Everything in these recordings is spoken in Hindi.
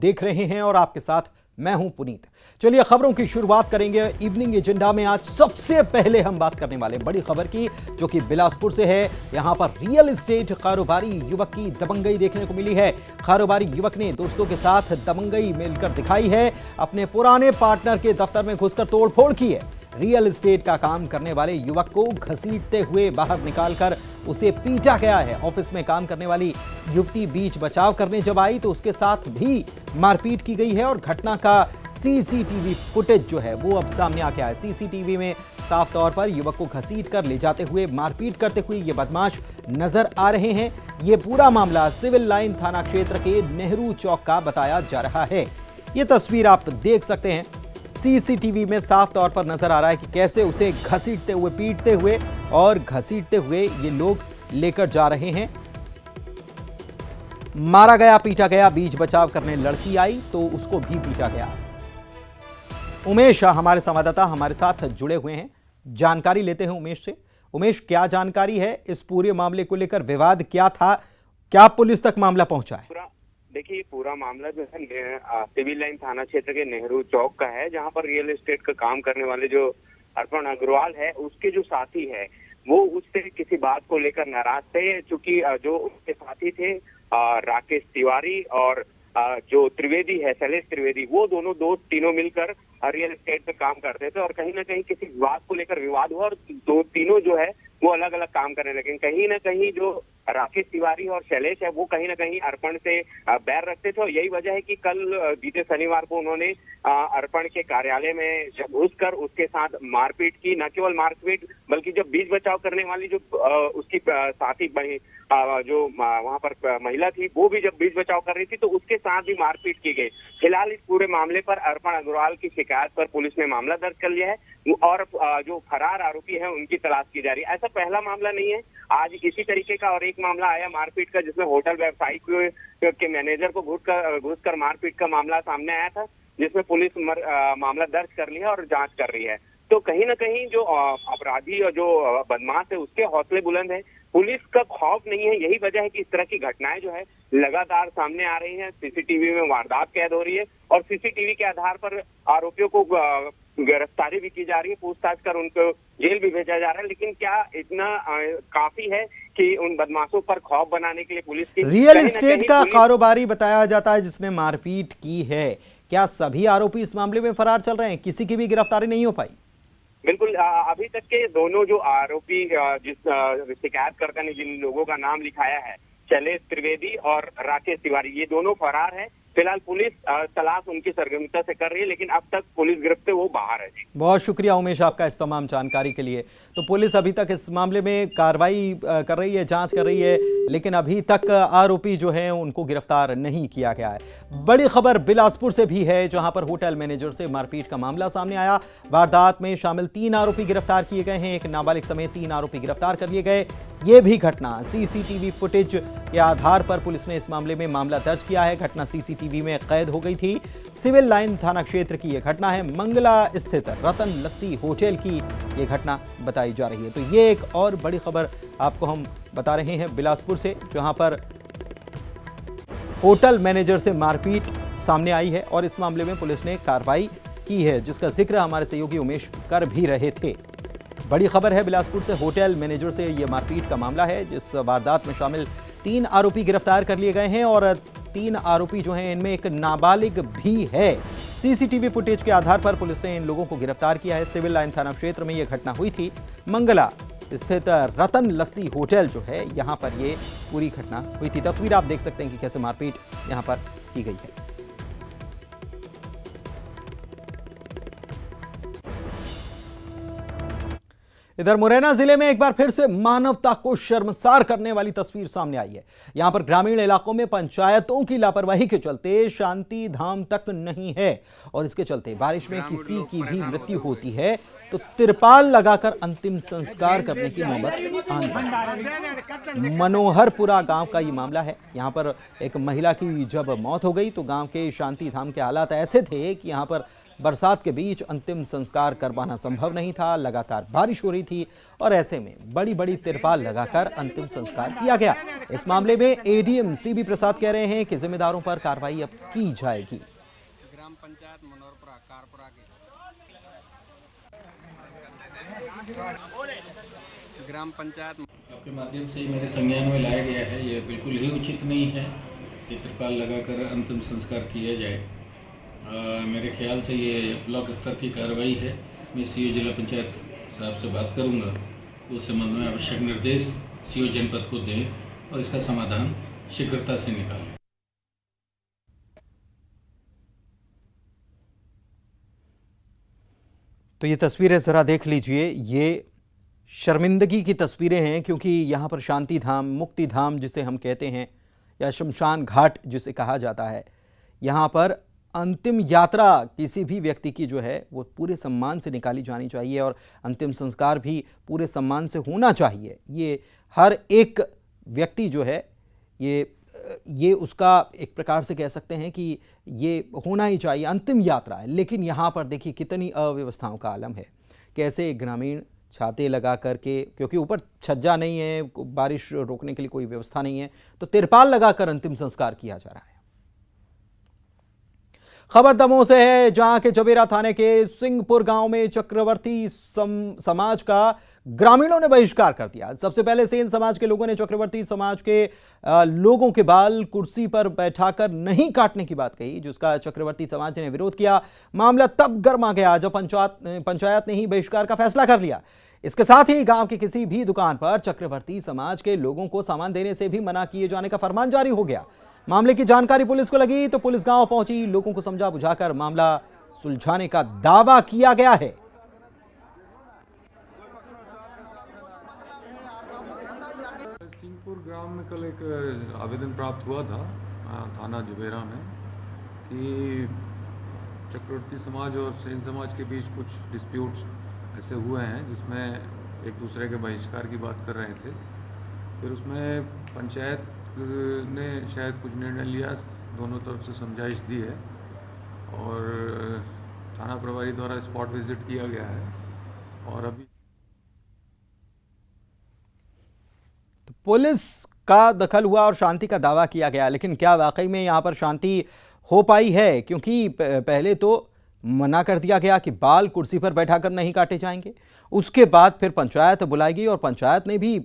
देख रहे हैं और आपके साथ मैं हूं पुनीत। चलिए खबरों की शुरुआत करेंगे। इवनिंग एजेंडा में आज सबसे पहले हम बात करने वाले बड़ी खबर की, जो कि बिलासपुर से है। यहां पर रियल एस्टेट कारोबारी युवक की दबंगई देखने को मिली है। कारोबारी युवक ने दोस्तों के साथ दबंगई मिलकर दिखाई है। अपने पुराने पार्टनर के दफ्तर में घुसकर तोड़फोड़ की है। रियल एस्टेट का काम करने वाले युवक को घसीटते हुए बाहर निकालकर उसे पीटा गया है। ऑफिस में काम करने वाली युवती बीच बचाव करने जब आई तो उसके साथ भी मारपीट की गई है और घटना का सीसीटीवी फुटेज जो है वो अब सामने आ गया है। सीसीटीवी में साफ तौर पर युवक को घसीट कर ले जाते हुए मारपीट करते हुए ये बदमाश नजर आ रहे हैं। ये पूरा मामला सिविल लाइन थाना क्षेत्र के नेहरू चौक का बताया जा रहा है। ये तस्वीर आप देख सकते हैं। सीसीटीवी में साफ तौर पर नजर आ रहा है कि कैसे उसे घसीटते हुए, पीटते हुए और घसीटते हुए ये लोग लेकर जा रहे हैं। मारा गया, पीटा गया, बीच बचाव करने लड़की आई तो उसको भी पीटा गया। उमेश हमारे संवाददाता हमारे साथ जुड़े हुए हैं, जानकारी लेते हैं उमेश से। उमेश, क्या जानकारी है इस पूरे मामले को लेकर? विवाद क्या था, क्या पुलिस तक मामला पहुंचा है? देखिए, पूरा मामला जो है सिविल लाइन थाना क्षेत्र के नेहरू चौक का है, जहां पर रियल एस्टेट का काम करने वाले जो अर्पण अग्रवाल है, उसके जो साथी है वो उससे किसी बात को लेकर नाराज थे। चूंकि जो उसके साथी थे राकेश तिवारी और जो त्रिवेदी है, शैलेश त्रिवेदी, वो दोनों दोस्त तीनों मिलकर रियल एस्टेट पे काम करते थे और कहीं ना कहीं किसी बात को लेकर विवाद हुआ और दो तीनों जो है वो अलग अलग काम करने लगे। कहीं ना कहीं जो राकेश तिवारी और शैलेश है वो कहीं ना कहीं अर्पण से बैर रखते थे और यही वजह है कि कल बीते शनिवार को उन्होंने अर्पण के कार्यालय में जब घुसकर उसके साथ मारपीट की। न केवल मारपीट बल्कि जब बीच बचाव करने वाली जो उसकी साथी जो वहां पर महिला थी वो भी जब बीच बचाव कर रही थी तो उसके साथ भी मारपीट की गई। फिलहाल इस पूरे मामले पर अर्पण अग्रवाल की शिकायत पर पुलिस ने मामला दर्ज कर लिया है और जो फरार आरोपी है उनकी तलाश की जा रही है। ऐसा पहला मामला नहीं है, आज इसी तरीके का और एक मामला आया मारपीट का, जिसमें होटल व्यवसायी के मैनेजर को घुसकर मारपीट का मामला सामने आया था, जिसमें पुलिस मामला दर्ज कर लिया और जांच कर रही है। तो कहीं ना कहीं जो अपराधी और जो बदमाश है उसके हौसले बुलंद है, पुलिस का खौफ नहीं है। यही वजह है कि इस तरह की घटनाएं जो है लगातार सामने आ रही हैं। सीसीटीवी में वारदात कैद हो रही है और सीसीटीवी के आधार पर आरोपियों को गिरफ्तारी भी की जा रही है, पूछताछ कर उनको जेल भी भेजा जा रहा है। लेकिन क्या इतना काफी है कि उन बदमाशों पर खौफ बनाने के लिए पुलिस की? रियल एस्टेट का कारोबारी बताया जाता है जिसने मारपीट की है। क्या सभी आरोपी इस मामले में फरार चल रहे हैं? किसी की भी गिरफ्तारी नहीं हो पाई? बिल्कुल, अभी तक के दोनों जो आरोपी जिस शिकायतकर्ता ने जिन लोगों का नाम लिखाया है, शैलेश त्रिवेदी और राकेश तिवारी, ये दोनों फरार हैं। फिलहाल पुलिस तलाश उनकी सरगर्मिता से कर रही है, लेकिन अब तक पुलिस गिरफ्त से वो बाहर है। बहुत शुक्रिया उमेश आपका इस तमाम जानकारी के लिए। तो पुलिस अभी तक इस मामले में कार्रवाई कर रही है, जांच कर रही है, लेकिन अभी तक आरोपी जो हैं उनको गिरफ्तार नहीं किया गया है। बड़ी खबर बिलासपुर से भी है, जहां पर होटल मैनेजर से मारपीट का मामला सामने आया। वारदात में शामिल 3 आरोपी गिरफ्तार किए गए हैं। एक नाबालिग समेत 3 आरोपी गिरफ्तार कर लिए गए। ये भी घटना सीसीटीवी फुटेज के आधार पर पुलिस ने इस मामले में मामला दर्ज किया है। घटना सीसीटीवी में कैद हो गई थी। सिविल लाइन थाना क्षेत्र की यह घटना है। मंगला स्थित रतन लस्सी होटल की यह घटना बताई जा रही है। तो ये एक और बड़ी खबर आपको हम बता रहे हैं बिलासपुर से, जहां पर होटल मैनेजर से मारपीट सामने आई है और इस मामले में पुलिस ने कार्रवाई की है, जिसका जिक्र हमारे सहयोगी उमेश कर भी रहे थे। बड़ी खबर है बिलासपुर से, होटल मैनेजर से यह मारपीट का मामला है, जिस वारदात में शामिल 3 आरोपी गिरफ्तार कर लिए गए हैं और 3 आरोपी जो हैं इनमें एक नाबालिग भी है। सीसीटीवी फुटेज के आधार पर पुलिस ने इन लोगों को गिरफ्तार किया है। सिविल लाइन थाना क्षेत्र में यह घटना हुई थी। मंगला स्थित रतन लस्सी होटल जो है, यहां पर यह पूरी घटना हुई थी। तस्वीर आप देख सकते हैं कि कैसे मारपीट यहां पर की गई है। इधर मुरैना जिले में एक बार फिर से मानवता को शर्मसार करने वाली तस्वीर सामने आई है। यहां पर ग्रामीण इलाकों में पंचायतों की लापरवाही के चलते शांति धाम तक नहीं है और इसके चलते बारिश में किसी की भी मृत्यु होती है तो तिरपाल लगाकर अंतिम संस्कार करने की नौबत आनी। मनोहरपुरा गांव का ये मामला है। यहां पर एक महिला की जब मौत हो गई तो गांव के शांति धाम के हालात ऐसे थे कि यहां पर बरसात के बीच अंतिम संस्कार करवाना संभव नहीं था, लगातार बारिश हो रही थी और ऐसे में बड़ी बड़ी तिरपाल लगाकर अंतिम संस्कार किया गया। इस मामले में एडीएम सीबी प्रसाद कह रहे हैं कि जिम्मेदारों पर कार्रवाई अब की जाएगी। ग्राम पंचायत मनोरपुरा कारपुरा के ग्राम पंचायत आपके माध्यम से मेरे संज्ञान में लाया गया है। ये बिल्कुल ही उचित नहीं है कि त्रिपाल लगाकर अंतिम संस्कार किया जाए। मेरे ख्याल से ये ब्लॉक स्तर की कार्रवाई है। मैं सीओ जिला पंचायत साहब से बात करूंगा, उस संबंध में आवश्यक निर्देश सीओ जनपद को दें और इसका समाधान शीघ्रता से निकालें। तो ये तस्वीरें ज़रा देख लीजिए, ये शर्मिंदगी की तस्वीरें हैं, क्योंकि यहाँ पर शांति धाम, मुक्ति धाम जिसे हम कहते हैं, या शमशान घाट जिसे कहा जाता है, यहाँ पर अंतिम यात्रा किसी भी व्यक्ति की जो है वो पूरे सम्मान से निकाली जानी चाहिए और अंतिम संस्कार भी पूरे सम्मान से होना चाहिए। ये हर एक व्यक्ति जो है ये उसका एक प्रकार से कह सकते हैं कि ये होना ही चाहिए, अंतिम यात्रा है। लेकिन यहाँ पर देखिए कितनी अव्यवस्थाओं का आलम है। कैसे ग्रामीण छाते लगा करके, क्योंकि ऊपर छज्जा नहीं है, बारिश रोकने के लिए कोई व्यवस्था नहीं है, तो तिरपाल लगाकर अंतिम संस्कार किया जा रहा है। खबर दमोह से है, जहां के जवेरा थाने के सिंहपुर गांव में चक्रवर्ती समाज का ग्रामीणों ने बहिष्कार कर दिया। सबसे पहले सेन समाज के लोगों ने चक्रवर्ती समाज के लोगों के बाल कुर्सी पर बैठाकर नहीं काटने की बात कही, जिसका चक्रवर्ती समाज ने विरोध किया। मामला तब गर्मा गया जब पंचायत ने ही बहिष्कार का फैसला कर लिया। इसके साथ ही गांव की किसी भी दुकान पर चक्रवर्ती समाज के लोगों को सामान देने से भी मना किए जाने का फरमान जारी हो गया। मामले की जानकारी पुलिस को लगी तो पुलिस गांव पहुंची, लोगों को समझा बुझाकर मामला सुलझाने का दावा किया गया है। सिंहपुर ग्राम में कल एक आवेदन प्राप्त हुआ था थाना जवेरा में कि चक्रवर्ती समाज और सेन समाज के बीच कुछ डिस्प्यूट्स ऐसे हुए हैं जिसमें एक दूसरे के बहिष्कार की बात कर रहे थे। फिर उसमें पंचायत ने शायद कुछ निर्णय लिया, दोनों तरफ से समझाइश दी है और थाना प्रभारी द्वारा स्पॉट विजिट किया गया है और अभी तो पुलिस का दखल हुआ और शांति का दावा किया गया। लेकिन क्या वाकई में यहाँ पर शांति हो पाई है? क्योंकि पहले तो मना कर दिया गया कि बाल कुर्सी पर बैठाकर नहीं काटे जाएंगे, उसके बाद फिर पंचायत बुलाई गई और पंचायत ने भी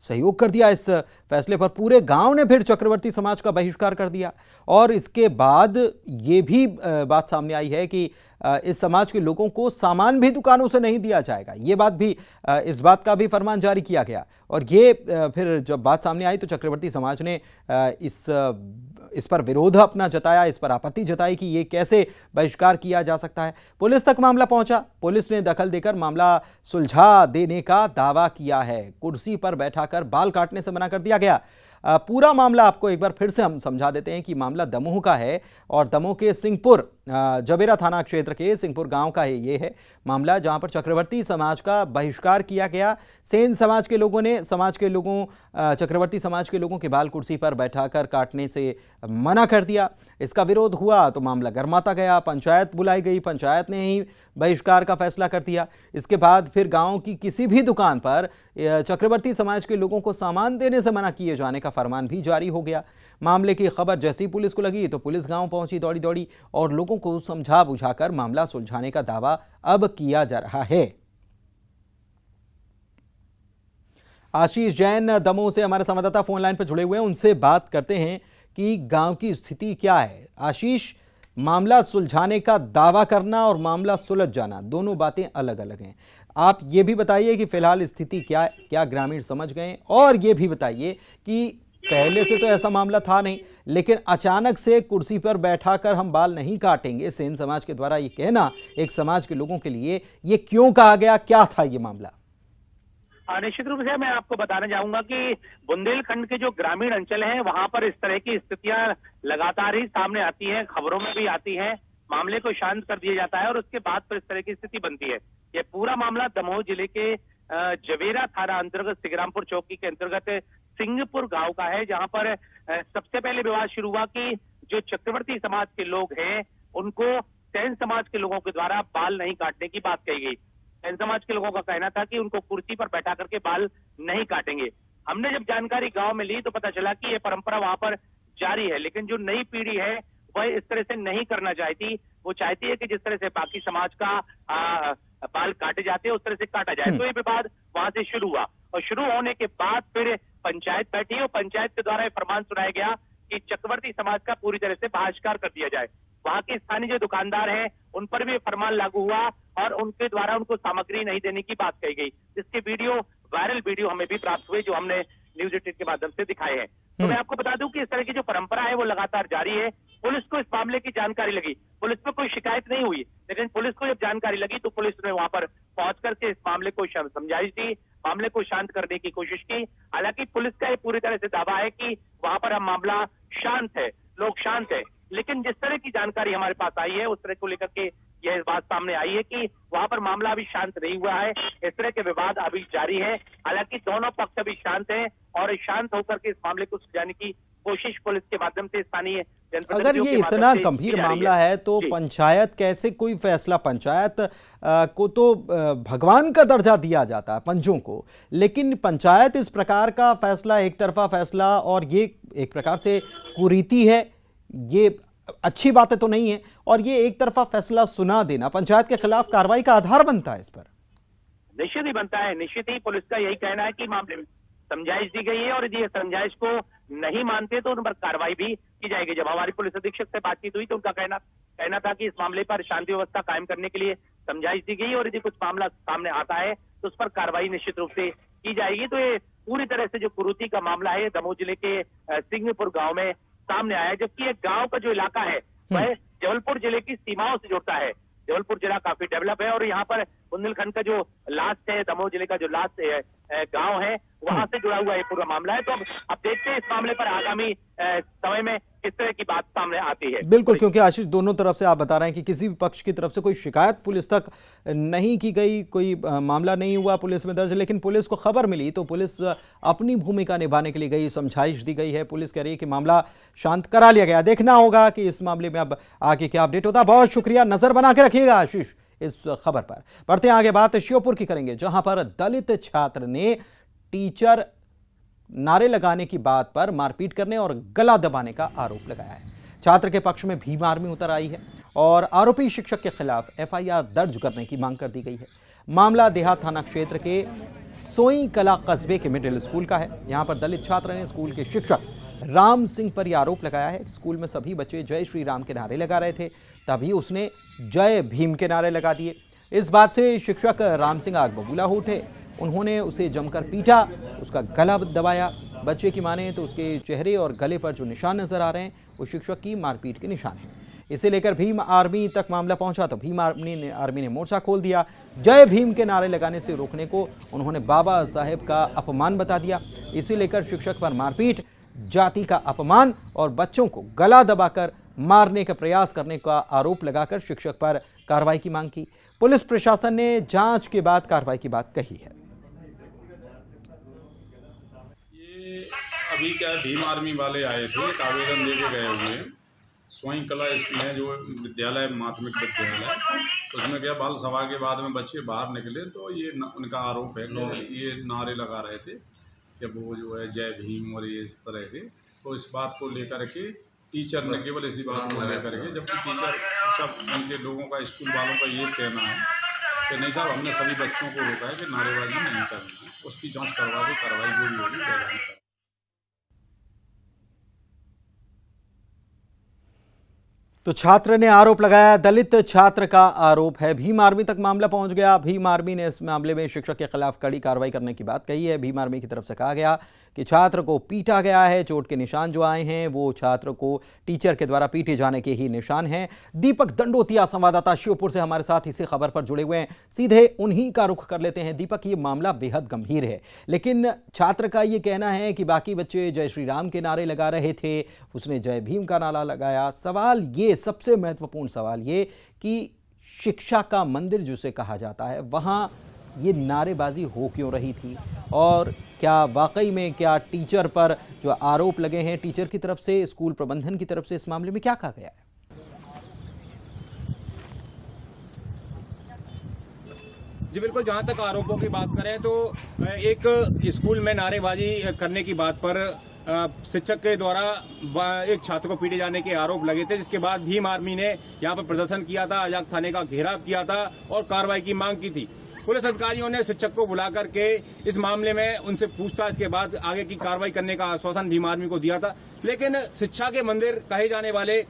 सहयोग कर दिया इस फैसले पर। पूरे गांव ने फिर चक्रवर्ती समाज का बहिष्कार कर दिया और इसके बाद ये भी बात सामने आई है कि इस समाज के लोगों को सामान भी दुकानों से नहीं दिया जाएगा। ये बात भी, इस बात का भी फरमान जारी किया गया। और ये फिर जब बात सामने आई तो चक्रवर्ती समाज ने इस पर विरोध अपना जताया, इस पर आपत्ति जताई कि ये कैसे बहिष्कार किया जा सकता है। पुलिस तक मामला पहुंचा, पुलिस ने दखल देकर मामला सुलझा देने का दावा किया है। कुर्सी पर बैठाकर बाल काटने से मना कर दिया गया। पूरा मामला आपको एक बार फिर से हम समझा देते हैं कि मामला दमोह का है और दमोह के सिंहपुर जवेरा थाना क्षेत्र के सिंहपुर गांव का ये है मामला, जहां पर चक्रवर्ती समाज का बहिष्कार किया गया। सेन समाज के लोगों चक्रवर्ती समाज के लोगों के बाल कुर्सी पर बैठाकर काटने से मना कर दिया। इसका विरोध हुआ तो मामला गर्माता गया, पंचायत बुलाई गई, पंचायत ने ही बहिष्कार का फैसला कर दिया। इसके बाद फिर गांव की किसी भी दुकान पर चक्रवर्ती समाज के लोगों को सामान देने से मना किए जाने का फरमान भी जारी हो गया। मामले की खबर जैसी पुलिस को लगी तो पुलिस गांव पहुंची दौड़ी और लोगों को समझा बुझाकर मामला सुलझाने का दावा अब किया जा रहा है। आशीष जैन दमोह से हमारे संवाददाता फोन लाइन पर जुड़े हुए हैं, उनसे बात करते हैं कि गांव की स्थिति क्या है। आशीष, मामला सुलझाने का दावा करना और मामला सुलझ जाना दोनों बातें अलग अलग हैं। आप ये भी बताइए कि फिलहाल स्थिति क्या है, क्या ग्रामीण समझ गए? और ये भी बताइए कि पहले से तो ऐसा मामला था नहीं, लेकिन अचानक से कुर्सी पर बैठाकर हम बाल नहीं काटेंगे, सेन समाज के द्वारा ये कहना एक समाज के लोगों के लिए ये क्यों कहा गया, क्या था ये मामला? निश्चित रूप से मैं आपको बताना चाहूंगा कि बुंदेलखंड के जो ग्रामीण अंचल हैं वहां पर इस तरह की स्थितियां लगातार ही सामने आती हैं, खबरों में भी आती हैं। मामले को शांत कर दिया जाता है और उसके बाद फिर इस तरह की स्थिति बनती है। ये पूरा मामला दमोह जिले के जवेरा थाना अंतर्गत सिगरामपुर चौकी के अंतर्गत सिंहपुर गांव का है, जहां पर सबसे पहले विवाद शुरू हुआ कि जो चक्रवर्ती समाज के लोग हैं उनको सेन समाज के लोगों के द्वारा बाल नहीं काटने की बात कही गई। सेन समाज के लोगों का कहना था कि उनको कुर्सी पर बैठा करके बाल नहीं काटेंगे। हमने जब जानकारी गांव में ली तो पता चला कि ये परंपरा वहां पर जारी है, लेकिन जो नई पीढ़ी है वह इस तरह से नहीं करना चाहती। वो चाहती है कि जिस तरह से बाकी समाज का बाल काटे जाते हैं उस तरह से काटा जाए। तो ये विवाद वहां से शुरू हुआ और शुरू होने के बाद फिर पंचायत बैठी और पंचायत के द्वारा फरमान सुनाया गया कि चक्रवर्ती समाज का पूरी तरह से बहिष्कार कर दिया जाए। वहां के स्थानीय जो दुकानदार हैं उन पर भी फरमान लागू हुआ और उनके द्वारा उनको सामग्री नहीं देने की बात कही गई, जिसके वायरल वीडियो हमें भी प्राप्त हुए जो हमने न्यूज 18 के माध्यम से दिखाए हैं। तो मैं आपको बता दूं कि इस तरह की जो परंपरा है वो लगातार जारी है। पुलिस को इस मामले की जानकारी लगी, पुलिस में कोई शिकायत नहीं हुई, लेकिन पुलिस को जब जानकारी लगी तो पुलिस ने वहां पर पहुंच करके इस मामले को समझाइश दी, मामले को शांत करने की कोशिश की। हालांकि पुलिस का ये पूरी तरह से दावा है कि वहां पर हम मामला शांत है, लोग शांत है, लेकिन जिस तरह की जानकारी हमारे पास आई है उस तरह को लेकर के यह बात सामने आई है कि वहां पर मामला अभी शांत नहीं हुआ है, इस तरह के विवाद अभी जारी है। हालांकि दोनों पक्ष अभी शांत हैं और शांत होकर के इस मामले को सुलझाने की कोशिश पुलिस के माध्यम से स्थानीय अगर ये इतना गंभीर मामला है तो पंचायत कैसे कोई फैसला, पंचायत को तो भगवान का दर्जा दिया जाता है पंचों को, लेकिन पंचायत इस प्रकार का फैसला, एक तरफा फैसला, और ये एक प्रकार से कुरीति है, ये अच्छी बातें तो नहीं है, और ये एक तरफा फैसला सुना देना पंचायत के खिलाफ कार्रवाई का आधार बनता है। इस पर निश्चित ही बनता है, निश्चित ही पुलिस का यही कहना है कि मामले में समझाइश दी गई है और यदि समझाइश को नहीं मानते तो उन पर कार्रवाई भी की जाएगी। जब हमारी पुलिस अधीक्षक से बातचीत हुई तो उनका कहना था कि इस मामले पर शांति व्यवस्था कायम करने के लिए समझाइश दी गई और यदि कुछ मामला सामने आता है तो उस पर कार्रवाई निश्चित रूप से की जाएगी। तो ये पूरी तरह से जो कुरीति का मामला है दमोह जिले के सिंहपुर गाँव में सामने आया, जबकि एक गांव का जो इलाका है वह जबलपुर जिले की सीमाओं से जुड़ता है। जबलपुर जिला काफी डेवलप है और यहाँ पर बुंदेलखंड का जो लास्ट है, दमोह जिले का जो लास्ट गांव है, वहां से जुड़ा हुआ ये पूरा मामला है। तो अब देखते हैं इस मामले पर आगामी समय में किस तरह की बात सामने आती है। बिल्कुल, क्योंकि आशीष दोनों तरफ से आप बता रहे हैं कि किसी भी पक्ष की तरफ से कोई शिकायत पुलिस तक नहीं की गई, कोई मामला नहीं हुआ पुलिस में दर्ज, लेकिन पुलिस को खबर मिली तो पुलिस अपनी भूमिका निभाने के लिए गई, समझाइश दी गई है। पुलिस कह रही है कि मामला शांत करा लिया गया। देखना होगा कि इस मामले में अब आगे क्या अपडेट होता है। बहुत शुक्रिया, नजर बना के रखिएगा आशीष इस खबर पर। बढ़ते हैं आगे, बात श्योपुर की करेंगे, जहां पर दलित छात्र ने टीचर नारे लगाने की बात पर मारपीट करने और गला दबाने का आरोप लगाया है। छात्र के पक्ष में भीम आर्मी उतर आई है और आरोपी शिक्षक के खिलाफ एफआईआर दर्ज करने की मांग कर दी गई है। मामला देहात थाना क्षेत्र के सोई कला कस्बे के मिडिल स्कूल का है। यहां पर दलित छात्र ने स्कूल के शिक्षक राम सिंह पर यह आरोप लगाया है। स्कूल में सभी बच्चे जय श्री राम के नारे लगा रहे थे, तभी उसने जय भीम के नारे लगा दिए। इस बात से शिक्षक राम सिंह आग बबूला हो उठे। उन्होंने उसे जमकर पीटा, उसका गला दबाया। बच्चे की माने तो उसके चेहरे और गले पर जो निशान नजर आ रहे हैं वो शिक्षक की मारपीट के निशान हैं। इसे लेकर भीम आर्मी तक मामला पहुंचा तो भीम आर्मी ने मोर्चा खोल दिया। जय भीम के नारे लगाने से रोकने को उन्होंने बाबा साहेब का अपमान बता दिया। इसे लेकर शिक्षक पर मारपीट, जाति का अपमान और बच्चों को गला दबाकर मारने का प्रयास करने का आरोप लगाकर शिक्षक पर कार्रवाई की मांग की। पुलिस प्रशासन ने जांच के बाद कार्रवाई की बात कही है। ये अभी क्या भीम आर्मी वाले आए थे, एक आवेदन दे के गए हुए हैं। स्वयं कला में जो विद्यालय, माध्यमिक विद्यालय, उसमें क्या बाल सभा के बाद में बच्चे बाहर निकले तो ये उनका आरोप है कि ये नारे लगा रहे थे कि वो जो है जय भीम और ये इस तरह के। तो इस बात को लेकर के टीचर ने केवल इसी बात को लेकर के, जबकि टीचर सब उनके लोगों का, स्कूल वालों का ये कहना है कि नहीं साहब, हमने सभी बच्चों को रोका है कि नारेबाजी नहीं करनी है, उसकी जांच करवा के कार्रवाई जो भी होगी कार्रवाई करें। तो छात्र ने आरोप लगाया, दलित छात्र का आरोप है। भीम आर्मी तक मामला पहुंच गया। भीम आर्मी ने इस मामले में शिक्षक के खिलाफ कड़ी कार्रवाई करने की बात कही है। भीम आर्मी की तरफ से कहा गया कि छात्र को पीटा गया है, चोट के निशान जो आए हैं वो छात्र को टीचर के द्वारा पीटे जाने के ही निशान हैं। दीपक दंडोतिया संवाददाता श्योपुर से हमारे साथ इसी खबर पर जुड़े हुए हैं, सीधे उन्हीं का रुख कर लेते हैं। दीपक, ये मामला बेहद गंभीर है, लेकिन छात्र का ये कहना है कि बाकी बच्चे जय श्री राम के नारे लगा रहे थे, उसने जय भीम का नारा लगाया। सवाल ये, सबसे महत्वपूर्ण सवाल ये कि शिक्षा का मंदिर जिसे कहा जाता है, वहाँ ये नारेबाजी हो क्यों रही थी, और क्या वाकई में क्या टीचर पर जो आरोप लगे हैं टीचर की तरफ से, स्कूल प्रबंधन की तरफ से, इस मामले में क्या कहा गया है? जी बिल्कुल, जहां तक आरोपों की बात करें तो एक स्कूल में नारेबाजी करने की बात पर शिक्षक के द्वारा एक छात्र को पीटे जाने के आरोप लगे थे, जिसके बाद भीम आर्मी ने यहां पर प्रदर्शन किया था, आजाद थाने का घेराव किया था और कार्रवाई की मांग की थी। पुलिस अधिकारियों ने शिक्षक को बुला करके इस मामले में उनसे पूछताछ के बाद आगे की कार्रवाई करने का आश्वासन भीम आर्मी को दिया था। लेकिन शिक्षा के मंदिर कहे जाने वाले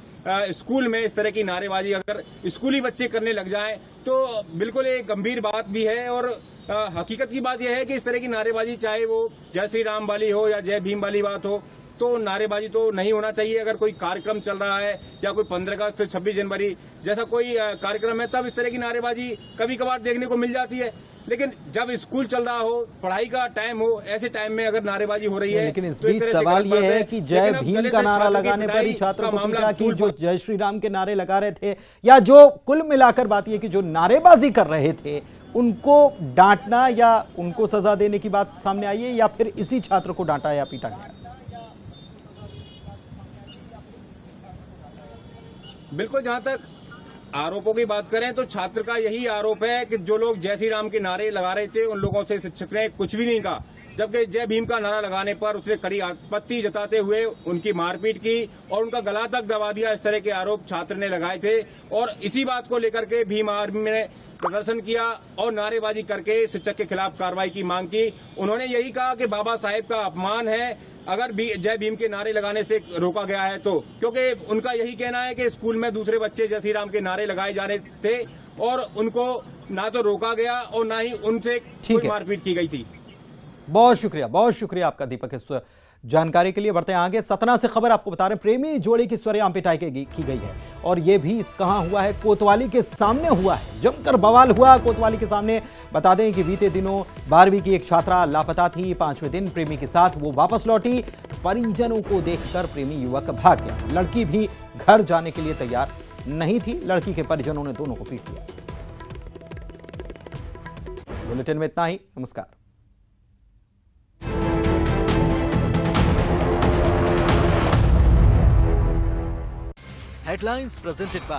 स्कूल में इस तरह की नारेबाजी अगर स्कूली बच्चे करने लग जाएं तो बिल्कुल एक गंभीर बात भी है। और हकीकत की बात यह है कि इस तरह की नारेबाजी, चाहे वो जय श्री राम वाली हो या जय भीम वाली बात हो, तो नारेबाजी तो नहीं होना चाहिए। अगर कोई कार्यक्रम चल रहा है या कोई 15 अगस्त 26 जनवरी जैसा कोई कार्यक्रम है, तब इस तरह की नारेबाजी कभी कभार देखने को मिल जाती है। लेकिन जब स्कूल चल रहा हो, पढ़ाई का टाइम हो, ऐसे टाइम में अगर नारेबाजी हो रही है, लेकिन इस तो बीच सवाल ये है कि जय भीम का नारा लगाने पर ही छात्रों को पीटा कि जो जय श्री राम के नारे लगा रहे थे, या जो कुल मिलाकर बात यह कि जो नारेबाजी कर रहे थे उनको डांटना या उनको सजा देने की बात सामने आई है, या फिर इसी छात्र को डांटा या पीटा गया? बिल्कुल, जहां तक आरोपों की बात करें तो छात्र का यही आरोप है कि जो लोग जय श्री राम के नारे लगा रहे थे उन लोगों से शिक्षक ने कुछ भी नहीं कहा, जबकि जय भीम का नारा लगाने पर उसने कड़ी आपत्ति जताते हुए उनकी मारपीट की और उनका गला तक दबा दिया। इस तरह के आरोप छात्र ने लगाए थे और इसी बात को लेकर के भीम आर्मी ने प्रदर्शन किया और नारेबाजी करके शिक्षक के खिलाफ कार्रवाई की मांग की। उन्होंने यही कहा कि बाबा साहेब का अपमान है अगर जय भीम के नारे लगाने से रोका गया है तो, क्योंकि उनका यही कहना है कि स्कूल में दूसरे बच्चे जय श्री राम के नारे लगाए जा रहे थे और उनको ना तो रोका गया और ना ही उनसे कोई मारपीट की गई थी। बहुत शुक्रिया आपका दीपक, इस जानकारी के लिए। बढ़ते हैं आगे। सतना से खबर आपको बता रहे हैं, प्रेमी जोड़ी की सरेआम पिटाई की गई है और यह भी कहां हुआ है, कोतवाली के सामने हुआ है। जमकर बवाल हुआ कोतवाली के सामने। बता दें कि बीते दिनों 12वीं की एक छात्रा लापता थी। 5वें दिन प्रेमी के साथ वो वापस लौटी। परिजनों को देखकर प्रेमी युवक भाग गया। लड़की भी घर जाने के लिए तैयार नहीं थी। लड़की के परिजनों ने दोनों को पीट दिया। बुलेटिन में इतना ही। नमस्कार। Headlines presented by